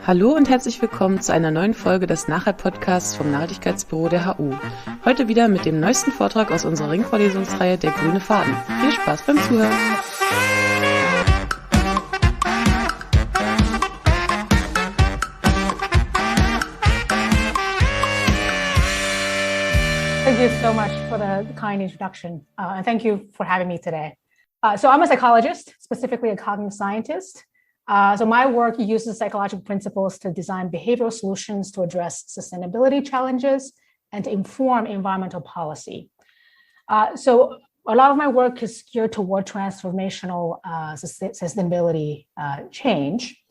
Hallo und herzlich willkommen zu einer neuen Folge des NachHall-Podcasts vom Nachhaltigkeitsbüro der HU. Heute wieder mit dem neuesten Vortrag aus unserer Ringvorlesungsreihe Der Grüne Faden. Viel Spaß beim Zuhören! Thank you so much for the kind introduction, and thank you for having me today. So I'm a psychologist, specifically a cognitive scientist. So my work uses psychological principles to design behavioral solutions to address sustainability challenges and to inform environmental policy. So a lot of my work is geared toward transformational sustainability change.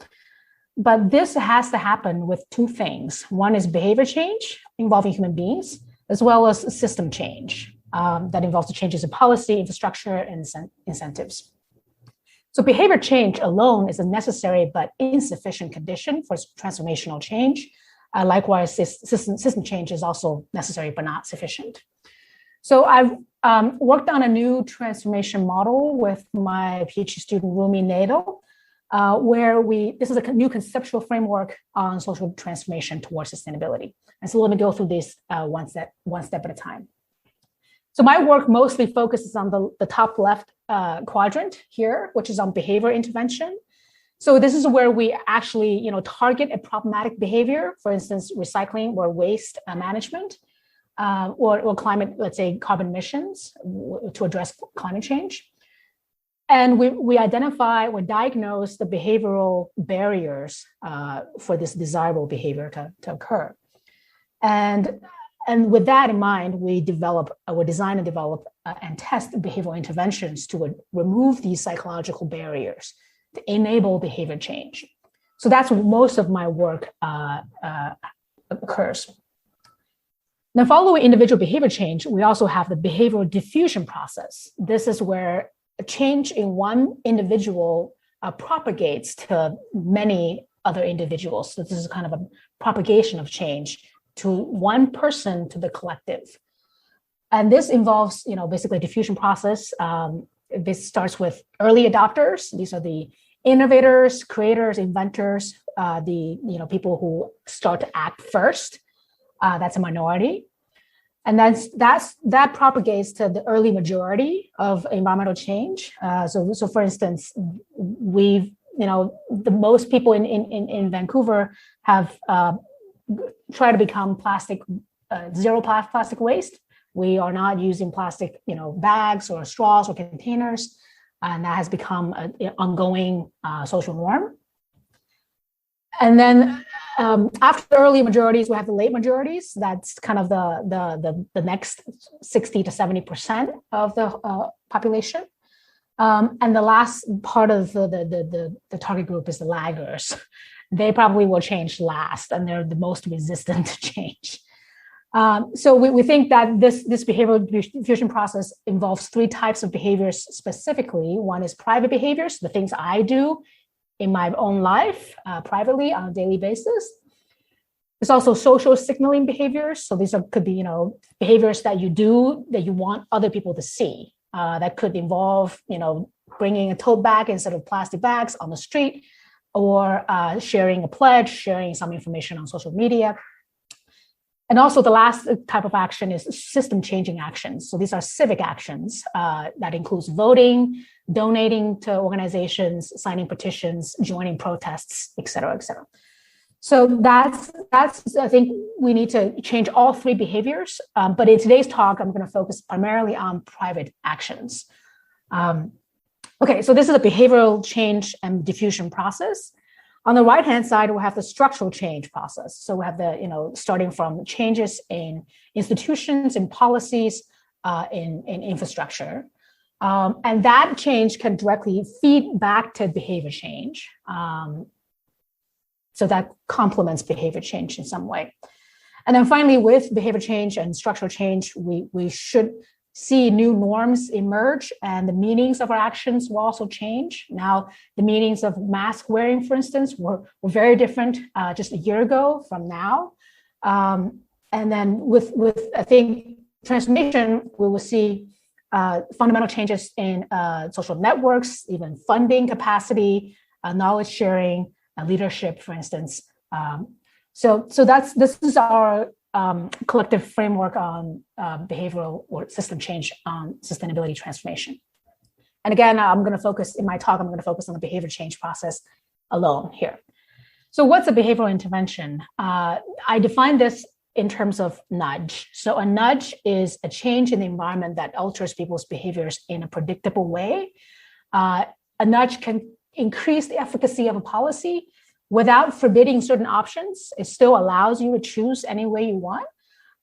But this has to happen with two things. One is behavior change involving human beings, as well as system change that involves the changes in policy, infrastructure, and incentives. So behavior change alone is a necessary but insufficient condition for transformational change. Likewise, system change is also necessary but not sufficient. So I've worked on a new transformation model with my PhD student, Rumi Nadal, where this is a new conceptual framework on social transformation towards sustainability. And so let me go through this one step at a time. So my work mostly focuses on the top left quadrant here, which is on behavior intervention. So this is where we actually, target a problematic behavior, for instance, recycling or waste management, or climate, let's say carbon emissions to address climate change. And we identify or diagnose the behavioral barriers for this desirable behavior to occur. And with that in mind, we design and develop and test behavioral interventions to remove these psychological barriers to enable behavior change. So that's where most of my work occurs. Now, following individual behavior change, we also have the behavioral diffusion process. This is where a change in one individual propagates to many other individuals. So this is kind of a propagation of change to one person to the collective. And this involves, basically a diffusion process. This starts with early adopters. These are the innovators, creators, inventors, people who start to act first. That's a minority. And that propagates to the early majority of environmental change. So for instance, the most people in Vancouver have try to become zero plastic waste. We are not using plastic, bags or straws or containers, and that has become an ongoing social norm. And then after the early majorities, we have the late majorities. That's kind of the next 60 to 70% of the population. And the last part of the target group is the laggers. They probably will change last, and they're the most resistant to change. So we think that this behavioral diffusion process involves three types of behaviors specifically. One is private behaviors, the things I do in my own life privately on a daily basis. There's also social signaling behaviors. So these could be behaviors that you do that you want other people to see. That could involve bringing a tote bag instead of plastic bags on the street, or sharing a pledge, sharing some information on social media. And also the last type of action is system changing actions. So these are civic actions that includes voting, donating to organizations, signing petitions, joining protests, et cetera, et cetera. So that's I think we need to change all three behaviors. But in today's talk, I'm going to focus primarily on private actions. Okay, so this is a behavioral change and diffusion process. On the right-hand side, we have the structural change process. So we have the, starting from changes in institutions, in policies, in infrastructure. And that change can directly feed back to behavior change. So that complements behavior change in some way. And then finally, with behavior change and structural change, we should see new norms emerge, and the meanings of our actions will also change. Now, the meanings of mask wearing, for instance, were very different just a year ago from now. And then with I think, transformation, we will see fundamental changes in social networks, even funding capacity, knowledge sharing, leadership, for instance, This is our collective framework on behavioral or system change on sustainability transformation. And again, I'm going to focus on the behavior change process alone here. So what's a behavioral intervention? I define this in terms of nudge. So a nudge is a change in the environment that alters people's behaviors in a predictable way. A nudge can increase the efficacy of a policy without forbidding certain options. It still allows you to choose any way you want.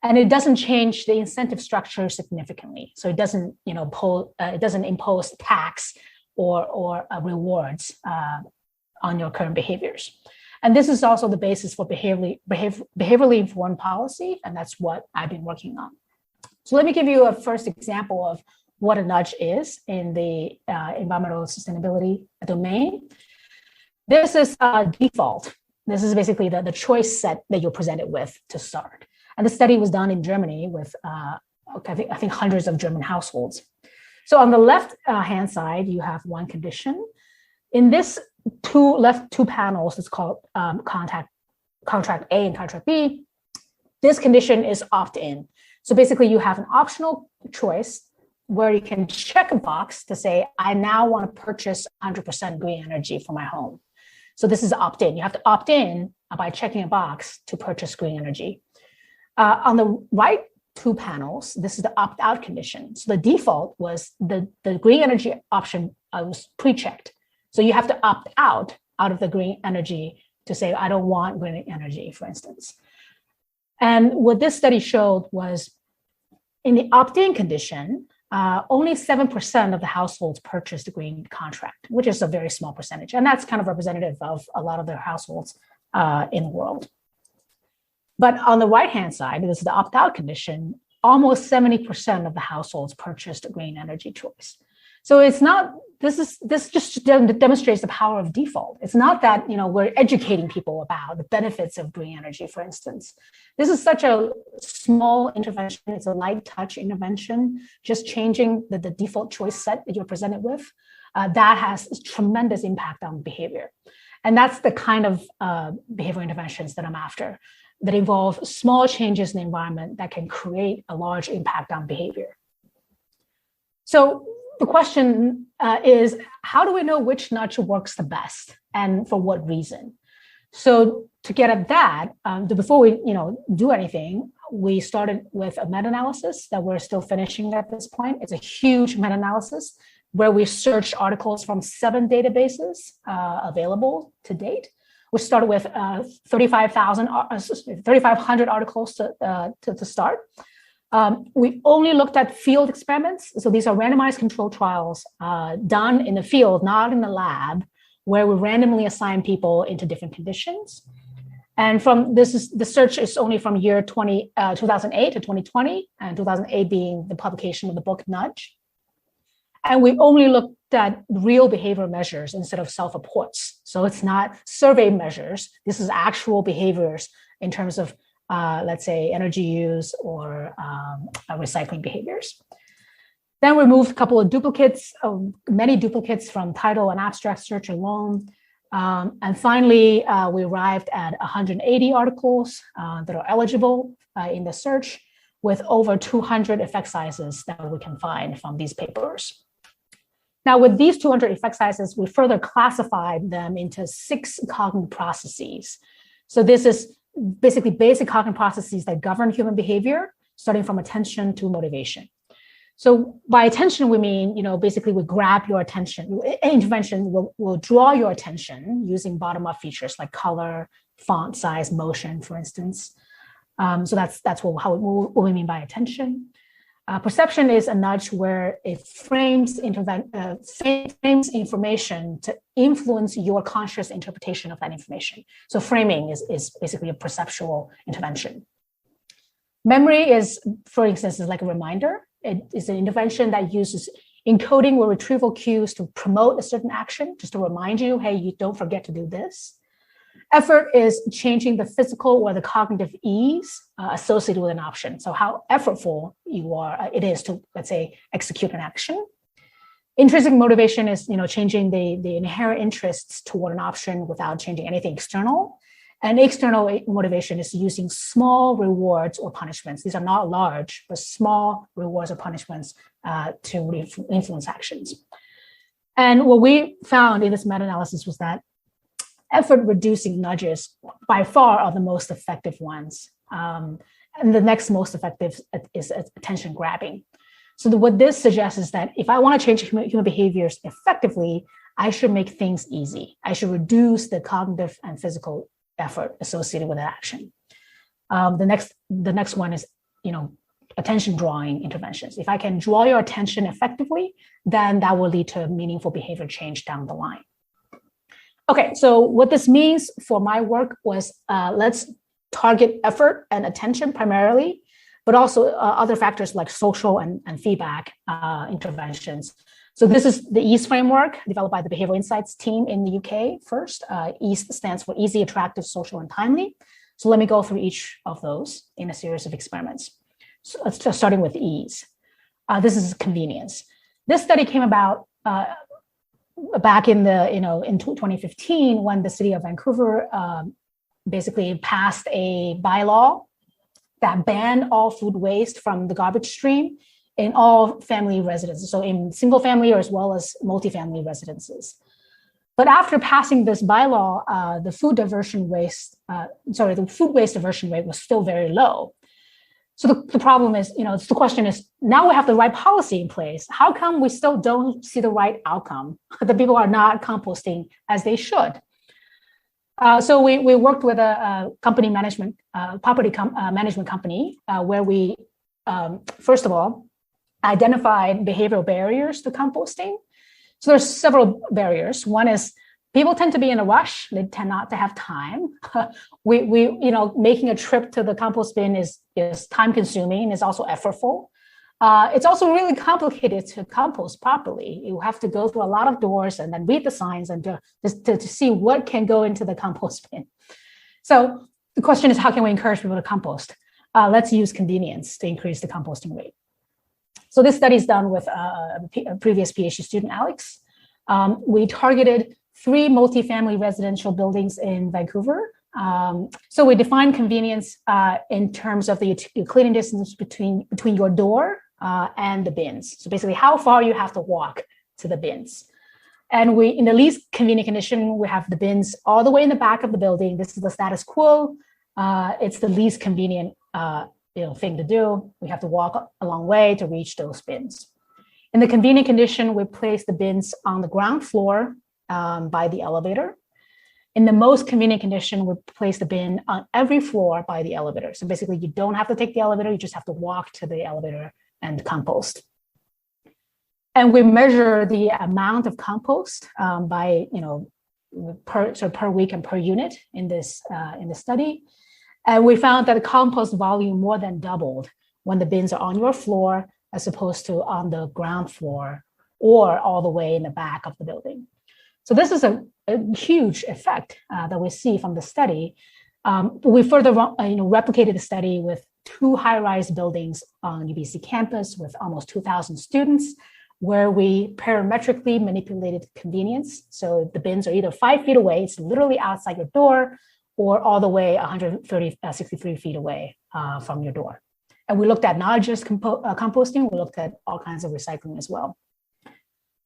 And it doesn't change the incentive structure significantly. So it doesn't, it doesn't impose tax or rewards on your current behaviors. And this is also the basis for behaviorally informed policy, and that's what I've been working on. So let me give you a first example of what a nudge is in the environmental sustainability domain. This is default. This is basically the choice set that you're presented with to start. And the study was done in Germany with, I think hundreds of German households. So on the left hand side, you have one condition. In this left two panels, it's called contract A and contract B. This condition is opt-in. So basically you have an optional choice where you can check a box to say, I now want to purchase 100% green energy for my home. So this is opt-in. You have to opt in by checking a box to purchase green energy. On the right two panels, this is the opt-out condition. So the default was the green energy option was pre-checked. So you have to opt out of the green energy to say, I don't want green energy, for instance. And what this study showed was in the opt-in condition, only 7% of the households purchased a green contract, which is a very small percentage. And that's kind of representative of a lot of their households in the world. But on the right-hand side, this is the opt-out condition, almost 70% of the households purchased a green energy choice. So it's not, this just demonstrates the power of default. It's not that, we're educating people about the benefits of green energy, for instance. This is such a small intervention. It's a light touch intervention, just changing the default choice set that you're presented with. That has tremendous impact on behavior. And that's the kind of behavioral interventions that I'm after, that involve small changes in the environment that can create a large impact on behavior. So the question is, how do we know which nudge works the best and for what reason? So to get at that, before we do anything, we started with a meta-analysis that we're still finishing at this point. It's a huge meta-analysis where we searched articles from 7 databases available to date. We started with 3,500 articles to start. We only looked at field experiments. So these are randomized controlled trials done in the field, not in the lab, where we randomly assign people into different conditions. And the search is only from year 2008 to 2020, and 2008 being the publication of the book Nudge. And we only looked at real behavior measures instead of self-reports. So it's not survey measures. This is actual behaviors in terms of, let's say, energy use or recycling behaviors. Then we moved a couple of many duplicates from title and abstract search alone. And finally, we arrived at 180 articles that are eligible in the search with over 200 effect sizes that we can find from these papers. Now, with these 200 effect sizes, we further classified them into 6 cognitive processes. So this is basically basic cognitive processes that govern human behavior, starting from attention to motivation. So by attention, we mean, basically we grab your attention. Intervention will draw your attention using bottom-up features like color, font size, motion, for instance. So that's what we mean by attention. Perception is a nudge where it frames information to influence your conscious interpretation of that information. So framing is basically a perceptual intervention. Memory is, for instance, is like a reminder. It is an intervention that uses encoding or retrieval cues to promote a certain action, just to remind you, hey, you don't forget to do this. Effort is changing the physical or the cognitive ease associated with an option. So how effortful it is to, let's say, execute an action. Intrinsic motivation is, changing the inherent interests toward an option without changing anything external. And external motivation is using small rewards or punishments. These are not large, but small rewards or punishments to influence actions. And what we found in this meta-analysis was that effort-reducing nudges by far are the most effective ones. And the next most effective is attention grabbing. So what this suggests is that if I want to change human behaviors effectively, I should make things easy. I should reduce the cognitive and physical effort associated with action. The next one is, attention drawing interventions. If I can draw your attention effectively, then that will lead to meaningful behavior change down the line. Okay, so what this means for my work was let's target effort and attention primarily, but also other factors like social and feedback interventions. So this is the EASE framework developed by the Behavioral Insights team in the UK first. EASE stands for easy, attractive, social, and timely. So let me go through each of those in a series of experiments. So starting with EASE. This is convenience. This study came about back in 2015 when the city of Vancouver basically passed a bylaw that banned all food waste from the garbage stream in all family residences, so in single family or as well as multifamily residences. But after passing this bylaw, the food waste diversion rate was still very low. So the problem is, the question is, now we have the right policy in place. How come we still don't see the right outcome? The people are not composting as they should. So we worked with a property management company where we, first of all, identified behavioral barriers to composting. So there's several barriers. One is people tend to be in a rush. They tend not to have time. Making a trip to the compost bin is time consuming. It's also effortful. It's also really complicated to compost properly. You have to go through a lot of doors and then read the signs and to see what can go into the compost bin. So the question is, how can we encourage people to compost? Let's use convenience to increase the composting rate. So this study is done with a previous PhD student, Alex. We targeted 3 multifamily residential buildings in Vancouver. So we defined convenience in terms of the Euclidean distance between your door and the bins. So basically how far you have to walk to the bins. And in the least convenient condition, we have the bins all the way in the back of the building. This is the status quo. It's the least convenient thing to do. We have to walk a long way to reach those bins. In the convenient condition, we place the bins on the ground floor by the elevator. In the most convenient condition, we place the bin on every floor by the elevator. So basically, you don't have to take the elevator, you just have to walk to the elevator and compost. And we measure the amount of compost by, per week and per unit in this study. And we found that the compost volume more than doubled when the bins are on your floor as opposed to on the ground floor or all the way in the back of the building. So this is a huge effect that we see from the study. We further replicated the study with 2 high-rise buildings on UBC campus with almost 2,000 students, where we parametrically manipulated convenience. So the bins are either 5 feet away, it's literally outside your door, or all the way 63 feet away from your door. And we looked at not just composting, we looked at all kinds of recycling as well.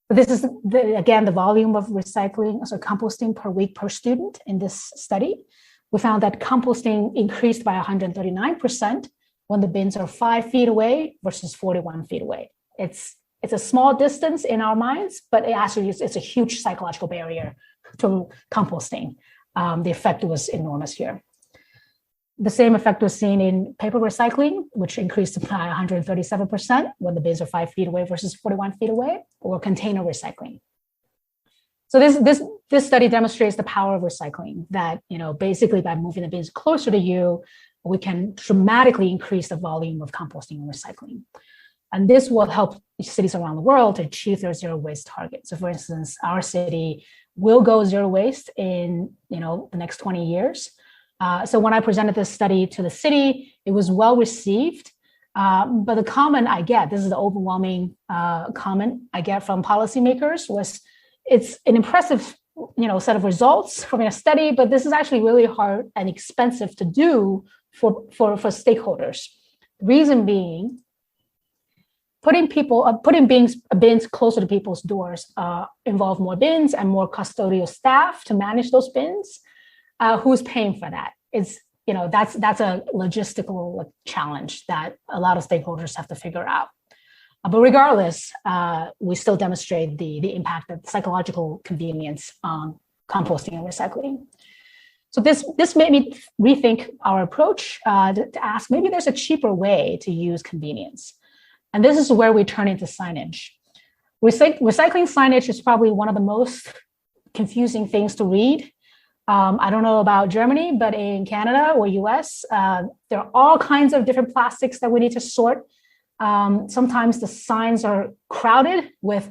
But this is, again, the volume of recycling, so composting per week per student in this study. We found that composting increased by 139% when the bins are 5 feet away versus 41 feet away. It's a small distance in our minds, but it's a huge psychological barrier to composting. The effect was enormous here. The same effect was seen in paper recycling, which increased by 137% when the bins are 5 feet away versus 41 feet away, or container recycling. So this study demonstrates the power of recycling, that basically by moving the bins closer to you, we can dramatically increase the volume of composting and recycling. And this will help cities around the world to achieve their zero waste target. So for instance, our city will go zero waste in the next 20 years. So when I presented this study to the city, it was well received. But the comment I get, this is the overwhelming comment I get from policymakers, was it's an impressive set of results from a study, but this is actually really hard and expensive to do for stakeholders. The reason being, putting bins closer to people's doors involve more bins and more custodial staff to manage those bins. Who's paying for that? It's that's a logistical challenge that a lot of stakeholders have to figure out. But regardless, we still demonstrate the impact of psychological convenience on composting and recycling. So this made me rethink our approach to ask, maybe there's a cheaper way to use convenience. And this is where we turn into signage. Recycling signage is probably one of the most confusing things to read. I don't know about Germany, but in Canada or US, there are all kinds of different plastics that we need to sort. Sometimes the signs are crowded with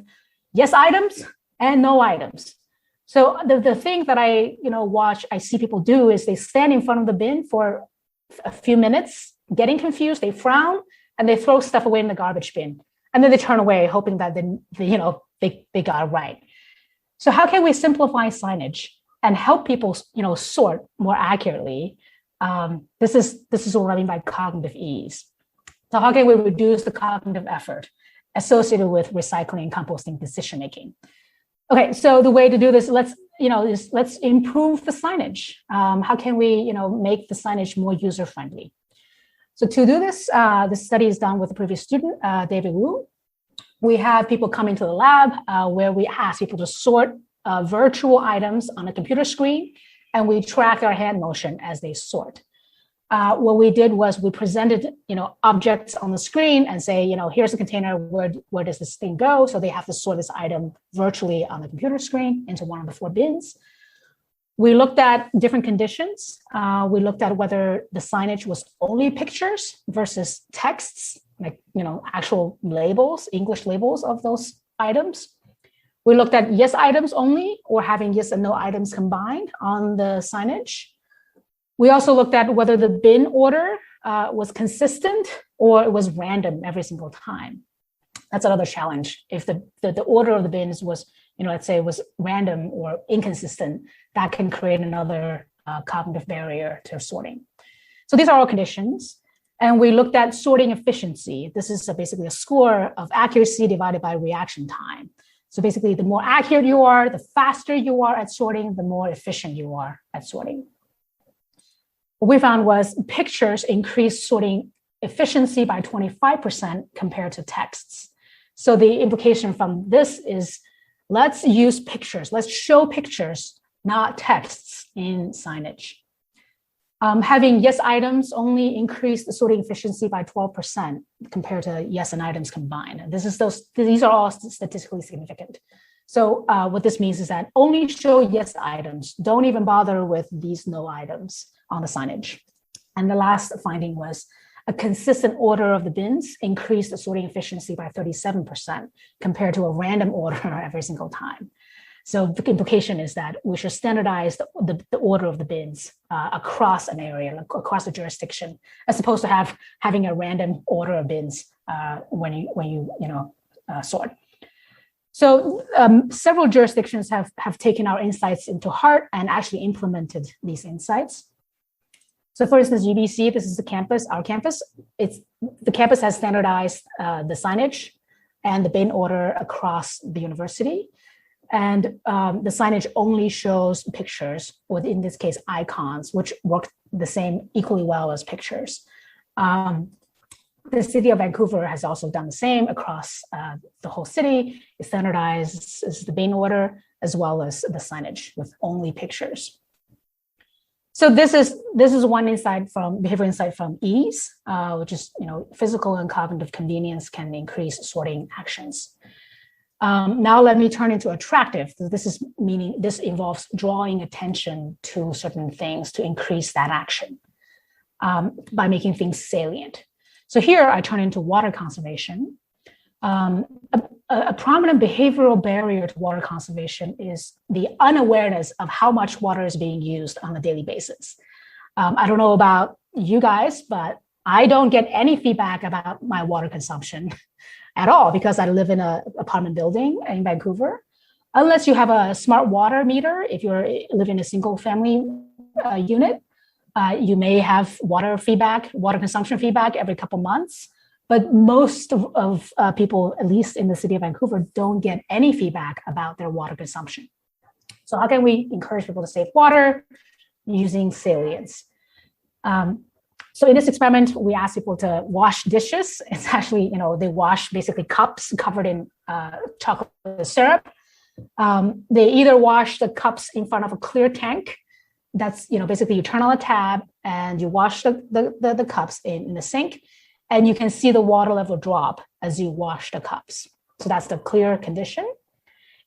yes items and no items. So the thing that I see people do is they stand in front of the bin for a few minutes, getting confused, they frown, and they throw stuff away in the garbage bin. And then they turn away, hoping that they got it right. So how can we simplify signage and help people sort more accurately? This is what I mean by cognitive ease. So how can we reduce the cognitive effort associated with recycling and composting decision making? Okay, so the way to do this, let's improve the signage. How can we make the signage more user friendly? So to do this, this study is done with a previous student, David Wu. We have people come into the lab where we ask people to sort virtual items on a computer screen, and we track their hand motion as they sort. What we did was we presented, objects on the screen and say, here's the container, where does this thing go? So they have to sort this item virtually on the computer screen into one of the 4 bins. We looked at different conditions. We looked at whether the signage was only pictures versus texts, like, actual labels, English labels of those items. We looked at yes items only or having yes and no items combined on the signage. We also looked at whether the bin order was consistent or it was random every single time. That's another challenge. If the order of the bins was, let's say it was random or inconsistent, that can create another cognitive barrier to sorting. So these are all conditions. And we looked at sorting efficiency. This is basically a score of accuracy divided by reaction time. So basically, the more accurate you are, the faster you are at sorting, the more efficient you are at sorting. What we found was pictures increased sorting efficiency by 25% compared to texts. So the implication from this is, let's use pictures. Let's show pictures, not texts in signage. Having yes items only increased the sorting efficiency by 12% compared to yes and items combined. And these are all statistically significant. So what this means is that only show yes items. Don't even bother with these no items on the signage. And the last finding was a consistent order of the bins increased the sorting efficiency by 37% compared to a random order every single time. So the implication is that we should standardize the order of the bins across an area, across a jurisdiction, as opposed to having a random order of bins when you sort. So several jurisdictions have taken our insights into heart and actually implemented these insights. So for instance, UBC, this is the campus, our campus. The campus has standardized the signage and the bin order across the university. And the signage only shows pictures, or in this case, icons, which work the same equally well as pictures. The city of Vancouver has also done the same across the whole city. It standardizes the bin order as well as the signage with only pictures. So this is one behavioral insight from ease, which is physical and cognitive convenience can increase sorting actions. Now let me turn into attractive. This involves drawing attention to certain things to increase that action by making things salient. So here I turn into water conservation. A prominent behavioral barrier to water conservation is the unawareness of how much water is being used on a daily basis. I don't know about you guys, but I don't get any feedback about my water consumption at all because I live in an apartment building in Vancouver. Unless you have a smart water meter, if you're living in a single family unit, you may have water consumption feedback every couple months. But most of people, at least in the city of Vancouver, don't get any feedback about their water consumption. So how can we encourage people to save water? Using salience. So in this experiment, we asked people to wash dishes. It's actually, they wash basically cups covered in chocolate syrup. They either wash the cups in front of a clear tank. That's, basically you turn on the tab and you wash the cups in the sink, and you can see the water level drop as you wash the cups. So that's the clear condition.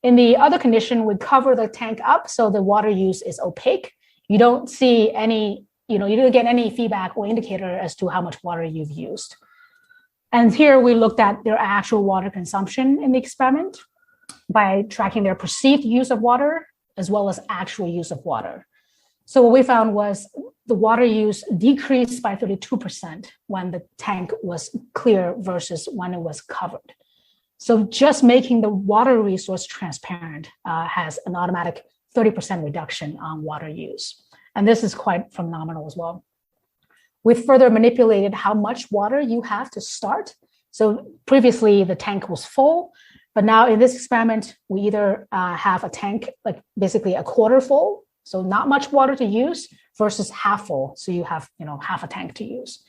In the other condition, we cover the tank up so the water use is opaque. You don't see any, you don't get any feedback or indicator as to how much water you've used. And here we looked at their actual water consumption in the experiment by tracking their perceived use of water as well as actual use of water. So what we found was the water use decreased by 32% when the tank was clear versus when it was covered. So just making the water resource transparent has an automatic 30% reduction on water use. And this is quite phenomenal as well. We further manipulated how much water you have to start. So previously the tank was full, but now in this experiment, we either have a tank like basically a quarter full, so not much water to use, versus half full, so you have half a tank to use.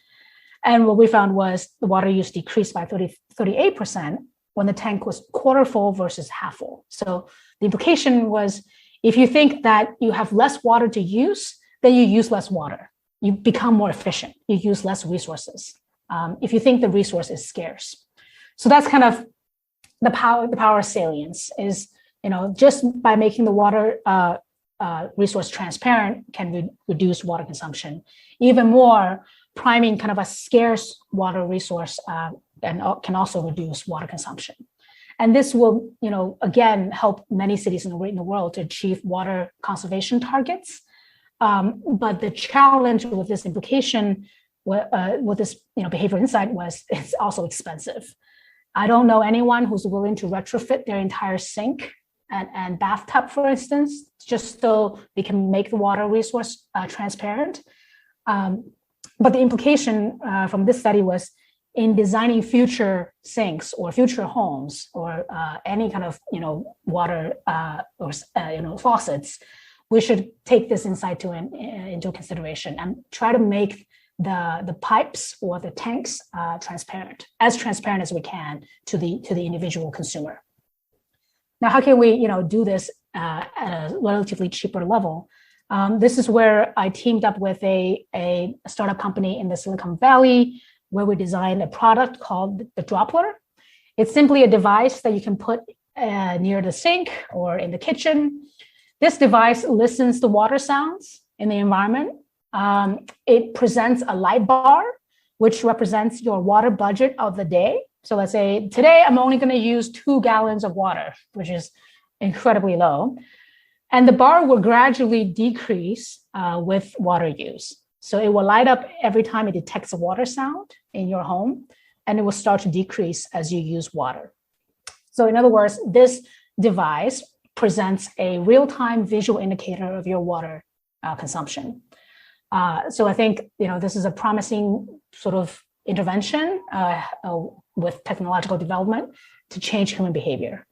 And what we found was the water use decreased by 38% when the tank was quarter full versus half full. So the implication was, if you think that you have less water to use, then you use less water. You become more efficient. You use less resources. If you think the resource is scarce. So that's kind of the power of salience is, just by making the water resource transparent can reduce water consumption. Even more, priming kind of a scarce water resource and can also reduce water consumption. And this will, again, help many cities in the world to achieve water conservation targets. But the challenge with this implication, with this behavioral insight was it's also expensive. I don't know anyone who's willing to retrofit their entire sink and bathtub, for instance, just so they can make the water resource transparent. But the implication from this study was, in designing future sinks or future homes or any kind of water or faucets, we should take this insight into consideration and try to make the pipes or the tanks transparent as we can to the individual consumer. Now, how can we do this at a relatively cheaper level? This is where I teamed up with a startup company in the Silicon Valley, where we designed a product called the Dropper. It's simply a device that you can put near the sink or in the kitchen. This device listens to water sounds in the environment. It presents a light bar, which represents your water budget of the day. So let's say today I'm only going to use 2 gallons of water, which is incredibly low. And the bar will gradually decrease with water use. So it will light up every time it detects a water sound in your home, and it will start to decrease as you use water. So in other words, this device presents a real-time visual indicator of your water consumption. So I think this is a promising sort of intervention with technological development to change human behavior.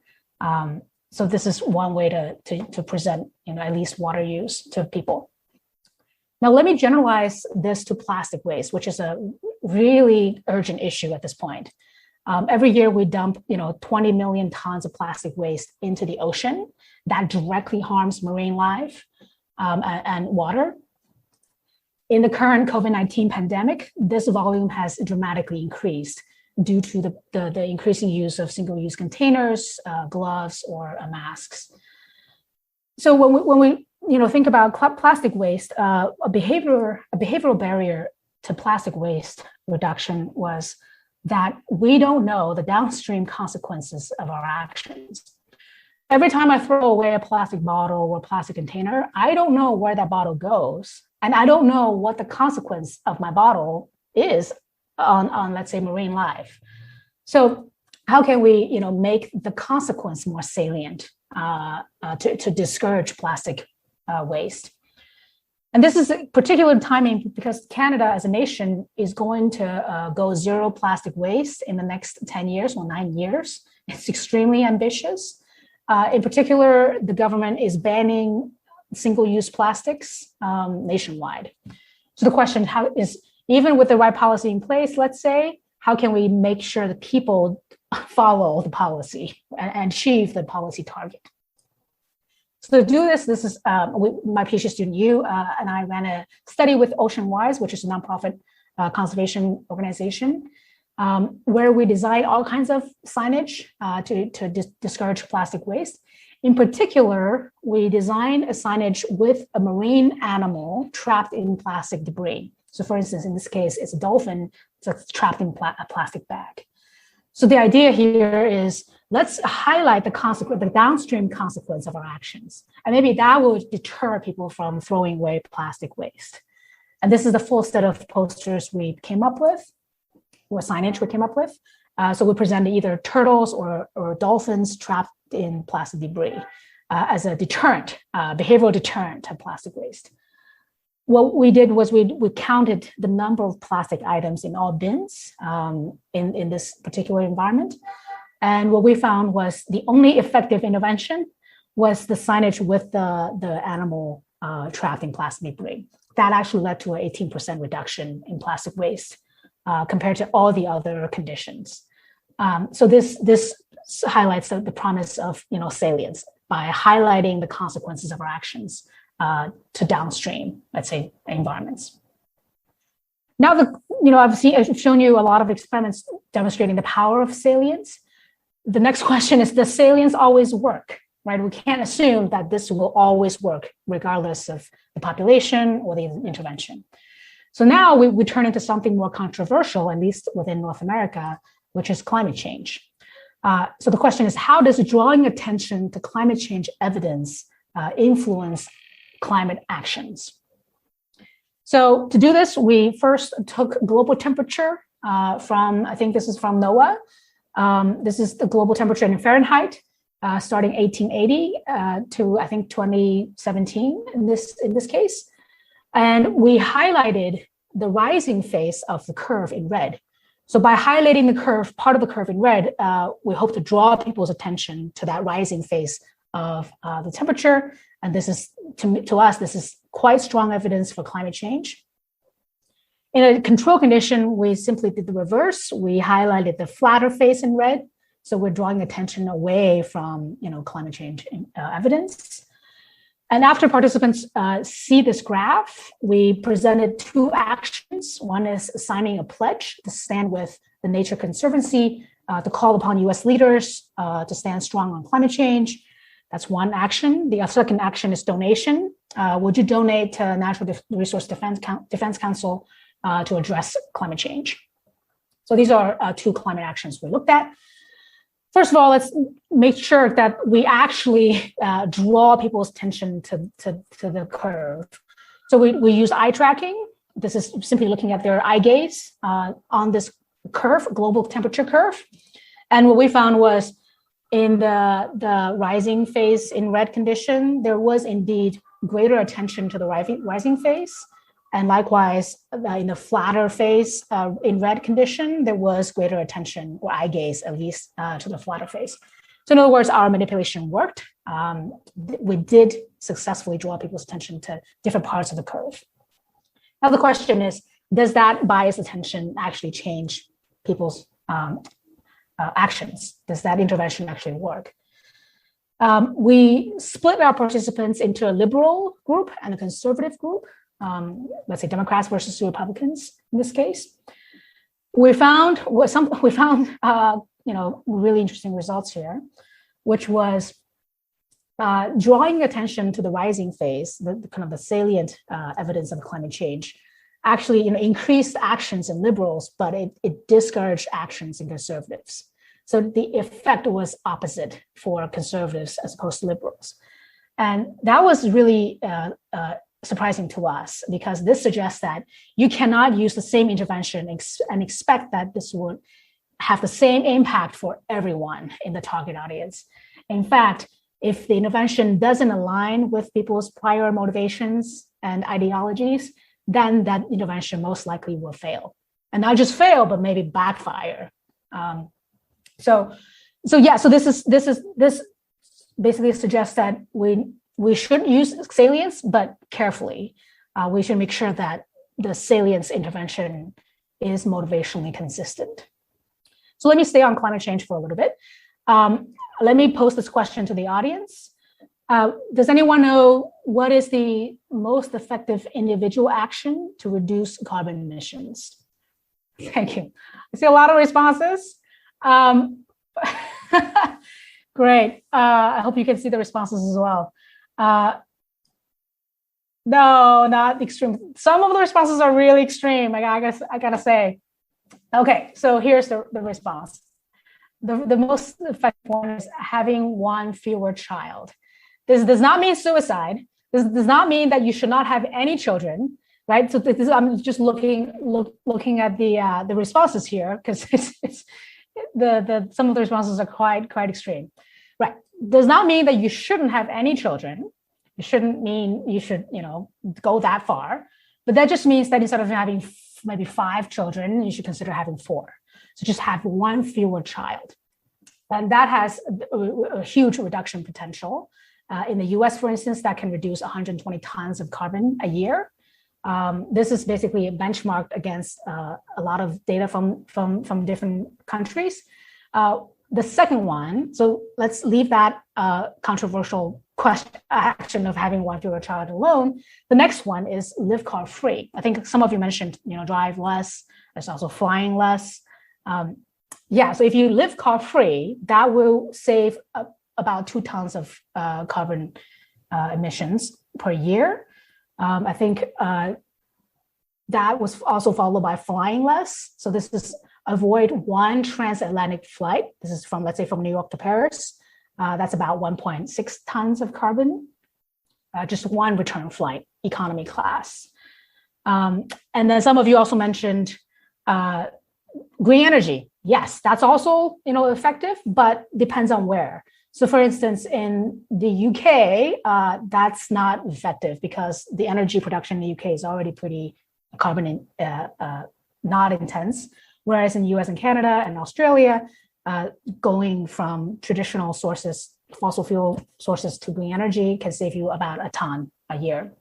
So this is one way to present at least water use to people. Now, let me generalize this to plastic waste, which is a really urgent issue at this point. Every year we dump 20 million tons of plastic waste into the ocean. That directly harms marine life and water. In the current COVID-19 pandemic, this volume has dramatically increased due to the increasing use of single-use containers, gloves, or masks. So when we think about plastic waste, a behavioral barrier to plastic waste reduction was that we don't know the downstream consequences of our actions. Every time I throw away a plastic bottle or plastic container, I don't know where that bottle goes. And I don't know what the consequence of my bottle is on let's say, marine life. So how can we, make the consequence more salient to discourage plastic waste. And this is a particular timing because Canada as a nation is going to go zero plastic waste in the next 10 years or 9 years. It's extremely ambitious. In particular, the government is banning single-use plastics nationwide. So the question is, even with the right policy in place, let's say, how can we make sure that people follow the policy and achieve the policy target? So to do this, this is my PhD student, and I ran a study with OceanWise, which is a nonprofit conservation organization, where we designed all kinds of signage to discourage plastic waste. In particular, we designed a signage with a marine animal trapped in plastic debris. So for instance, in this case, it's a dolphin that's trapped in a plastic bag. So the idea here is let's highlight the downstream consequence of our actions. And maybe that will deter people from throwing away plastic waste. And this is the full set of posters we came up with, or signage we came up with. So we presented either turtles or dolphins trapped in plastic debris as a deterrent, behavioral deterrent to plastic waste. What we did was we counted the number of plastic items in all bins in this particular environment. And what we found was the only effective intervention was the signage with the animal trapped in plastic debris. That actually led to an 18% reduction in plastic waste compared to all the other conditions. So this highlights the promise of salience by highlighting the consequences of our actions to downstream, let's say, environments. Now, I've shown you a lot of experiments demonstrating the power of salience. The next question is, does salience always work? Right? We can't assume that this will always work regardless of the population or the intervention. So now we turn into something more controversial, at least within North America, which is climate change. So the question is, how does drawing attention to climate change evidence influence climate actions? So to do this, we first took global temperature from, I think this is from NOAA. This is the global temperature in Fahrenheit, starting 1880 to I think 2017 in this case. And we highlighted the rising phase of the curve in red. So by highlighting the curve, part of the curve in red, we hope to draw people's attention to that rising phase of the temperature. And this is, to us, this is quite strong evidence for climate change. In a control condition, we simply did the reverse. We highlighted the flatter phase in red. So we're drawing attention away from climate change evidence. And after participants see this graph, we presented two actions. One is signing a pledge to stand with the Nature Conservancy to call upon US leaders to stand strong on climate change. That's one action. The second action is donation. Would you donate to Natural Resource Defense Council to address climate change? So these are two climate actions we looked at. First of all, let's make sure that we actually draw people's attention to the curve. So we use eye tracking. This is simply looking at their eye gaze on this curve, global temperature curve. And what we found was in the rising phase in red condition, there was indeed greater attention to the rising phase. And likewise, in the flatter phase in red condition, there was greater attention, or eye gaze at least, to the flatter phase. So in other words, our manipulation worked. We did successfully draw people's attention to different parts of the curve. Now the question is, does that biased attention actually change people's actions? Does that intervention actually work? We split our participants into a liberal group and a conservative group. Let's say Democrats versus Republicans in this case. We found really interesting results here, which was drawing attention to the rising phase, the kind of the salient evidence of climate change, actually increased actions in liberals, but it discouraged actions in conservatives. So the effect was opposite for conservatives as opposed to liberals. And that was really surprising to us, because this suggests that you cannot use the same intervention and expect that this would have the same impact for everyone in the target audience. In fact, If the intervention doesn't align with people's prior motivations and ideologies, then that intervention most likely will fail. And not just fail, but maybe backfire. So this basically suggests that we should use salience, but carefully. We should make sure that the salience intervention is motivationally consistent. So let me stay on climate change for a little bit. Let me pose this question to the audience. Does anyone know what is the most effective individual action to reduce carbon emissions? Thank you. I see a lot of responses. Great. I hope you can see the responses as well. No, not extreme. Some of the responses are really extreme. I gotta say. Okay, so here's the response. The most effective one is having one fewer child. This does not mean suicide. This does not mean that you should not have any children, right? So I'm just looking at the responses here because it's some of the responses are quite extreme, right? Does not mean that you shouldn't have any children. It shouldn't mean you should go that far, but that just means that instead of having maybe 5 children, you should consider having 4. So just have one fewer child. And that has a huge reduction potential. In the US, for instance, that can reduce 120 tons of carbon a year. This is basically benchmarked against a lot of data from different countries. The second one, so let's leave that controversial action of having one fewer child alone. The next one is live car free. I think some of you mentioned, drive less. There's also flying less. So if you live car free, that will save about 2 tons of carbon emissions per year. I think that was also followed by flying less. So this is avoid one transatlantic flight. This is from, let's say, from New York to Paris. That's about 1.6 tons of carbon. Just one return flight, economy class. And then some of you also mentioned green energy. Yes, that's also effective, but depends on where. So for instance, in the UK, that's not effective because the energy production in the UK is already pretty carbon not intense. Whereas in the US and Canada and Australia, going from traditional sources, fossil fuel sources to green energy can save you about a ton a year.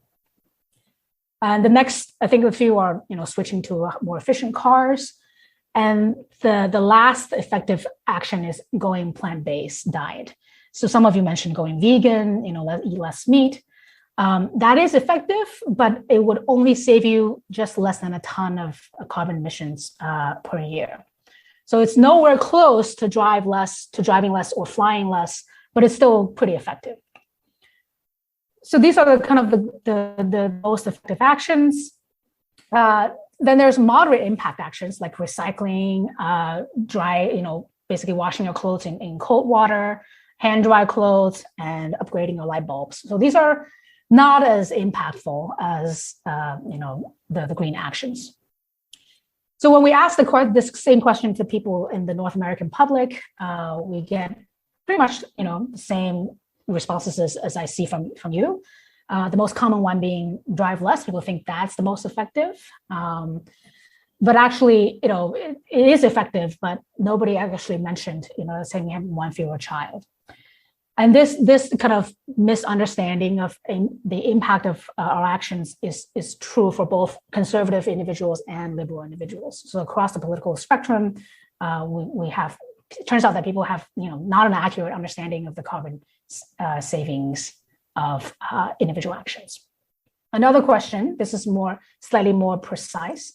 And the next, I think a few are switching to more efficient cars. And the last effective action is going plant-based diet. So some of you mentioned going vegan, eat less meat. That is effective, but it would only save you just less than a ton of carbon emissions per year. So it's nowhere close to driving less or flying less, but it's still pretty effective. So these are the kind of the most effective actions. Then there's moderate impact actions like recycling, basically washing your clothes in cold water, hand dry clothes, and upgrading your light bulbs. So these are not as impactful as the green actions. So when we ask this same question to people in the North American public, we get pretty much the same responses as I see from you. The most common one being drive less. People think that's the most effective. But actually, it is effective, but nobody actually mentioned, saying we have one fewer child. And this kind of misunderstanding of the impact of our actions is true for both conservative individuals and liberal individuals. So across the political spectrum, it turns out that people have not an accurate understanding of the carbon savings of individual actions. Another question, this is slightly more precise.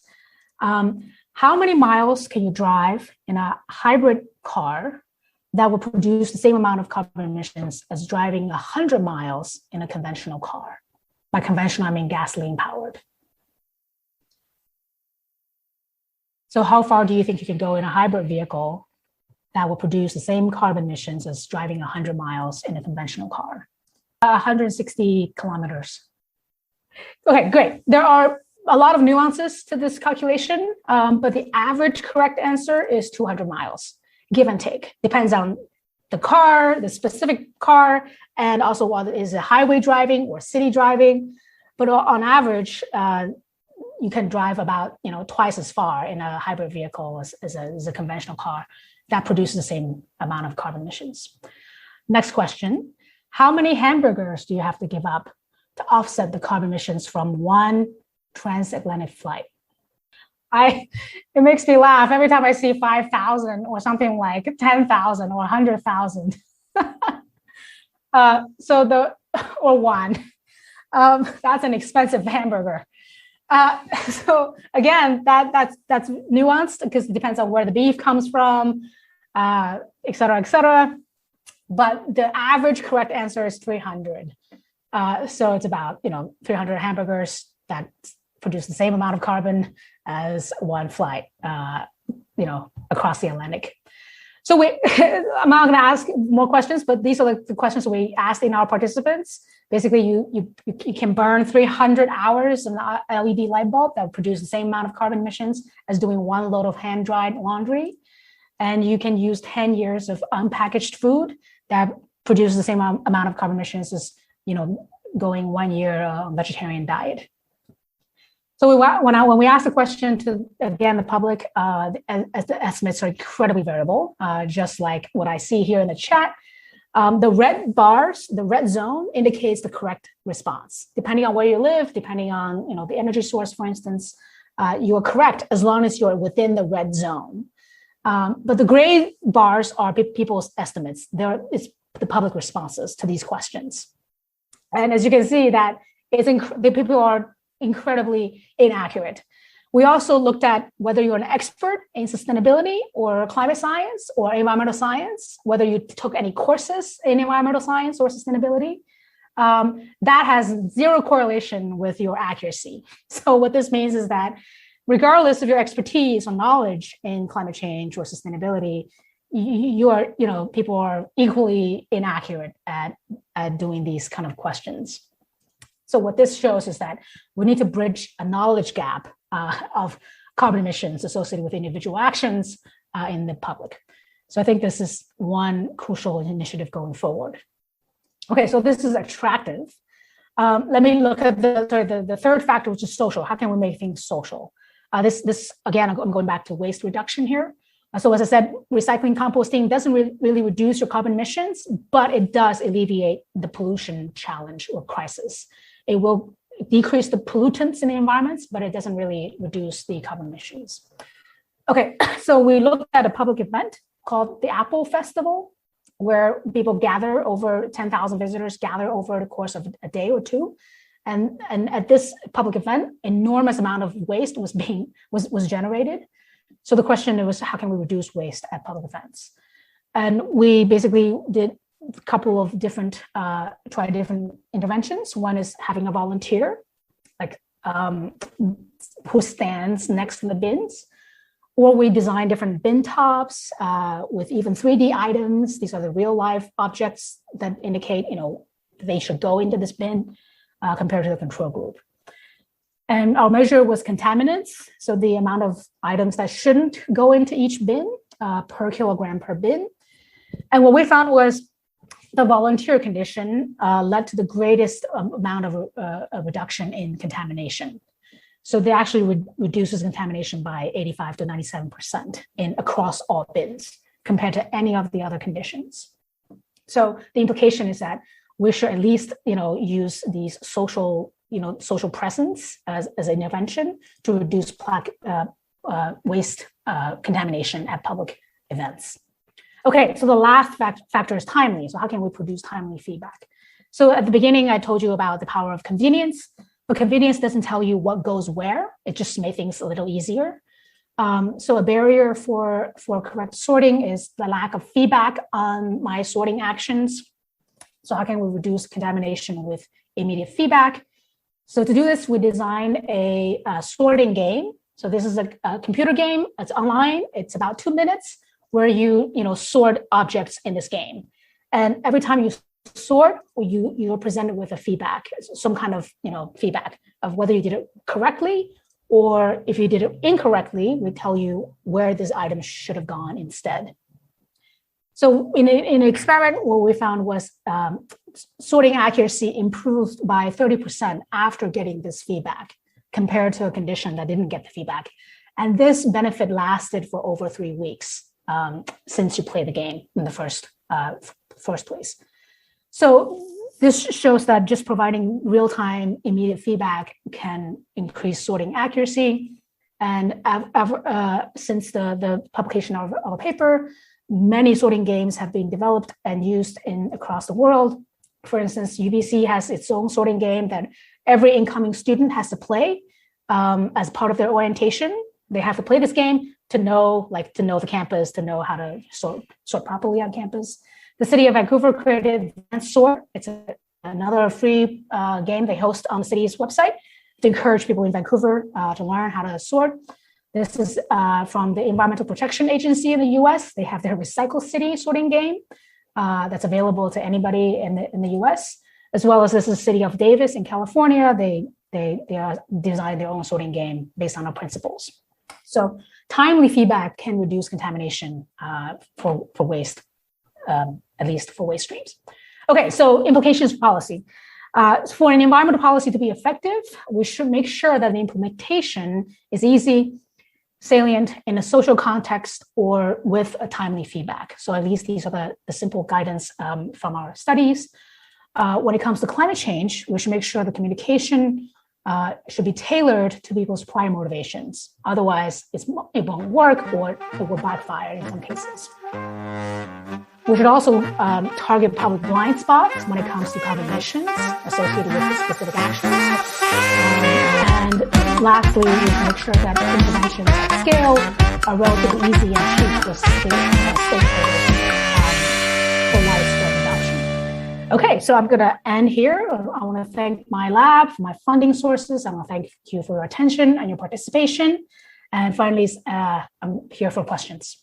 How many miles can you drive in a hybrid car that will produce the same amount of carbon emissions as driving 100 miles in a conventional car? By conventional, I mean gasoline powered. So how far do you think you can go in a hybrid vehicle that will produce the same carbon emissions as driving 100 miles in a conventional car? 160 kilometers. Okay, great. There are a lot of nuances to this calculation, but the average correct answer is 200 miles, give and take. Depends on the car, the specific car, and also whether is it highway driving or city driving. But on average, you can drive about twice as far in a hybrid vehicle as a conventional car that produces the same amount of carbon emissions. Next question: how many hamburgers do you have to give up to offset the carbon emissions from one transatlantic flight? It makes me laugh every time I see 5,000 or something like 10,000 or 100,000. Or one. That's an expensive hamburger. So again, that's nuanced because it depends on where the beef comes from, et cetera, et cetera. But the average correct answer is 300. So it's about 300 hamburgers that produce the same amount of carbon as one flight, across the Atlantic. So I'm not going to ask more questions, but these are the questions we asked in our participants. Basically, you can burn 300 hours in an LED light bulb that produce the same amount of carbon emissions as doing one load of hand-dried laundry. And you can use 10 years of unpackaged food that produces the same amount of carbon emissions as, going 1 year vegetarian diet. So when we ask the question to, again, the public, the estimates are incredibly variable, just like what I see here in the chat. The red bars, the red zone indicates the correct response. Depending on where you live, depending on the energy source, for instance, you are correct as long as you're within the red zone. But the gray bars are people's estimates. It's the public responses to these questions. And as you can see, that the people are incredibly inaccurate. We also looked at whether you're an expert in sustainability or climate science or environmental science, whether you took any courses in environmental science or sustainability. That has zero correlation with your accuracy. So what this means is that regardless of your expertise or knowledge in climate change or sustainability, people are equally inaccurate at doing these kind of questions. So what this shows is that we need to bridge a knowledge gap of carbon emissions associated with individual actions in the public. So I think this is one crucial initiative going forward. Okay, so this is attractive. Let me look at the third factor, which is social. How can we make things social? This again, I'm going back to waste reduction here. So as I said, recycling, composting doesn't really reduce your carbon emissions, but it does alleviate the pollution challenge or crisis. It will decrease the pollutants in the environments, but it doesn't really reduce the carbon emissions. Okay, so we looked at a public event called the Apple Festival, where people gather, over 10,000 visitors gather over the course of a day or two. And at this public event, enormous amount of waste was generated. So the question was, how can we reduce waste at public events? And we basically did a couple of different interventions. One is having a volunteer, who stands next to the bins, or we design different bin tops with even 3D items. These are the real life objects that indicate, they should go into this bin compared to the control group. And our measure was contaminants, so the amount of items that shouldn't go into each bin per kilogram per bin. And what we found was the volunteer condition led to the greatest amount of reduction in contamination. So they actually reduces contamination by 85 to 97% across all bins compared to any of the other conditions. So the implication is that we should at least, use these social presence as an intervention to reduce waste contamination at public events. Okay, so the last factor is timely. So how can we produce timely feedback? So at the beginning, I told you about the power of convenience, but convenience doesn't tell you what goes where. It just makes things a little easier. So a barrier for correct sorting is the lack of feedback on my sorting actions. So how can we reduce contamination with immediate feedback? So to do this, we designed a sorting game. So this is a computer game. It's online. It's about 2 minutes where you sort objects in this game. And every time you sort, you're presented with a feedback, some kind of feedback of whether you did it correctly, or if you did it incorrectly, we tell you where this item should have gone instead. So in an experiment, what we found was sorting accuracy improved by 30% after getting this feedback compared to a condition that didn't get the feedback. And this benefit lasted for over 3 weeks since you play the game in the first place. So this shows that just providing real-time immediate feedback can increase sorting accuracy. And since the publication of a paper, many sorting games have been developed and used across the world. For instance, UBC has its own sorting game that every incoming student has to play as part of their orientation. They have to play this game to know the campus, to know how to sort properly on campus. The city of Vancouver created Sort. It's another free game they host on the city's website to encourage people in Vancouver to learn how to sort. This is from the Environmental Protection Agency in the US. They have their Recycle City sorting game that's available to anybody in the US, as well as this is the city of Davis in California. They designed their own sorting game based on our principles. So timely feedback can reduce contamination for waste, at least for waste streams. Okay, so implications for policy. For an environmental policy to be effective, we should make sure that the implementation is easy, salient, in a social context, or with a timely feedback. So at least these are the simple guidance from our studies. When it comes to climate change, we should make sure the communication should be tailored to people's prior motivations. Otherwise, it won't work, or it will backfire in some cases. We should also target public blind spots when it comes to carbon emissions associated with specific actions. And lastly, we should make sure that interventions at scale are relatively easy and cheap for stakeholders for widespread adoption. Okay, so I'm going to end here. I want to thank my lab for my funding sources. I want to thank you for your attention and your participation. And finally, I'm here for questions.